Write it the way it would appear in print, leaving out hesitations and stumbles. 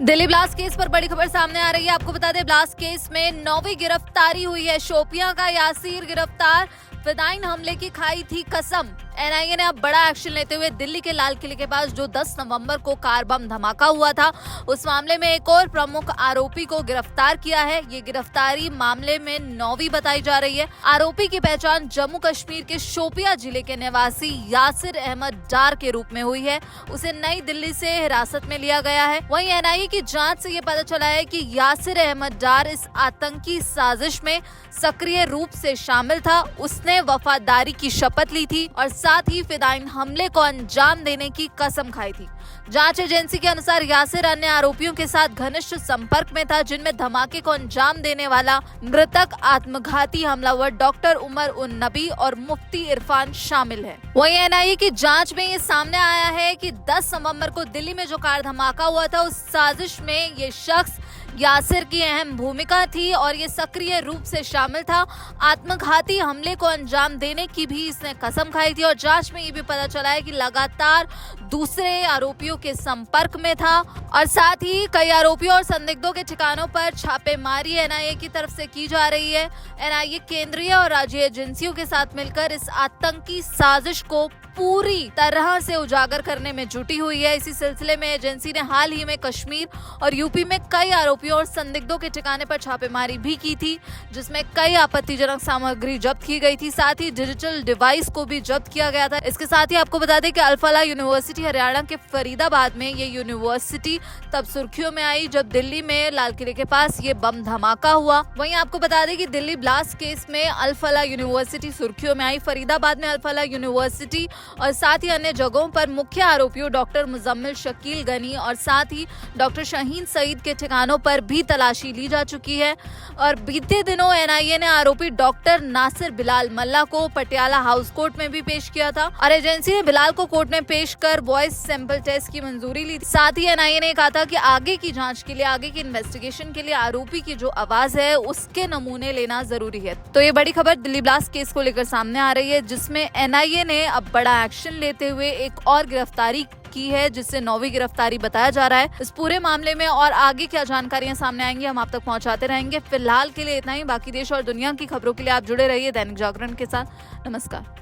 Delhi blast case पर बड़ी खबर सामने आ रही है। आपको बता दें, ब्लास्ट केस में 9वीं गिरफ्तारी हुई है। शोपियां का यासिर गिरफ्तार, फिदाइन हमले की खाई थी कसम। एनआईए ने अब बड़ा एक्शन लेते हुए दिल्ली के लाल किले के पास जो 10 नवंबर को कार बम धमाका हुआ था, उस मामले में एक और प्रमुख आरोपी को गिरफ्तार किया है। ये गिरफ्तारी मामले में 9वीं बताई जा रही है। आरोपी की पहचान जम्मू कश्मीर के शोपियां जिले के निवासी यासिर अहमद डार के रूप में हुई है। उसे नई दिल्ली से हिरासत में लिया गया है। वहीं एनआईए की जांच से ये पता चला है कि यासिर अहमद डार इस आतंकी साजिश में सक्रिय रूप से शामिल था। उसने वफादारी की शपथ ली थी और साथ ही फिदाइन हमले को अंजाम देने की कसम खाई थी। जांच एजेंसी के अनुसार यासिर अन्य आरोपियों के साथ घनिष्ठ संपर्क में था, जिनमें धमाके को अंजाम देने वाला मृतक आत्मघाती हमलावर डॉक्टर उमर उन नबी और मुफ्ती इरफान शामिल है। वहीं एनआईए की जांच में ये सामने आया है कि 10 नवंबर को दिल्ली में जो कार धमाका हुआ था, उस साजिश में ये शख्स यासिर की अहम भूमिका थी और ये सक्रिय रूप से शामिल था। आत्मघाती हमले को अंजाम देने की भी इसने कसम खाई थी और जांच में ये भी पता चला है कि लगातार दूसरे आरोपियों के संपर्क में था और साथ ही कई आरोपियों और संदिग्धों के ठिकानों पर छापेमारी एनआईए की तरफ से की जा रही है। एनआईए केंद्रीय और राज्य एजेंसियों के साथ मिलकर इस आतंकी साजिश को पूरी तरह से उजागर करने में जुटी हुई है। इसी सिलसिले में एजेंसी ने हाल ही में कश्मीर और यूपी में कई आरोपियों और संदिग्धों के ठिकाने पर छापेमारी भी की थी, जिसमें कई आपत्तिजनक सामग्री जब्त की गई थी। साथ ही डिजिटल डिवाइस को भी जब्त किया गया था। इसके साथ ही आपको बता दें कि अल-फलाह यूनिवर्सिटी हरियाणा के फरीदाबाद में ये यूनिवर्सिटी तब सुर्खियों में आई जब दिल्ली में लाल किले के पास ये बम धमाका हुआ। वहीं आपको बता दें कि दिल्ली ब्लास्ट केस में अल-फलाह यूनिवर्सिटी सुर्खियों में आई। फरीदाबाद में अल-फलाह यूनिवर्सिटी और साथ ही अन्य जगहों पर मुख्य आरोपियों डॉक्टर मुजम्मिल शकील गनी और साथ ही डॉक्टर शाहीन सईद के ठिकानों पर भी तलाशी ली जा चुकी है। और बीते दिनों एनआईए ने आरोपी डॉक्टर नासिर बिलाल मल्ला को पटियाला हाउस कोर्ट में भी पेश किया था और एजेंसी ने बिलाल को कोर्ट में पेश कर वॉइस सैंपल टेस्ट की मंजूरी ली। साथ ही एनआईए ने कहा था कि आगे की जांच के लिए, आगे की इन्वेस्टिगेशन के लिए आरोपी की जो आवाज है उसके नमूने लेना जरूरी है। तो ये बड़ी खबर दिल्ली ब्लास्ट केस को लेकर सामने आ रही है, जिसमें एनआईए ने अब बड़ा एक्शन लेते हुए एक और गिरफ्तारी की है, जिससे 9वीं गिरफ्तारी बताया जा रहा है। इस पूरे मामले में और आगे क्या जानकारियां सामने आएंगी, हम आप तक पहुंचाते रहेंगे। फिलहाल के लिए इतना ही। बाकी देश और दुनिया की खबरों के लिए आप जुड़े रहिए दैनिक जागरण के साथ। नमस्कार।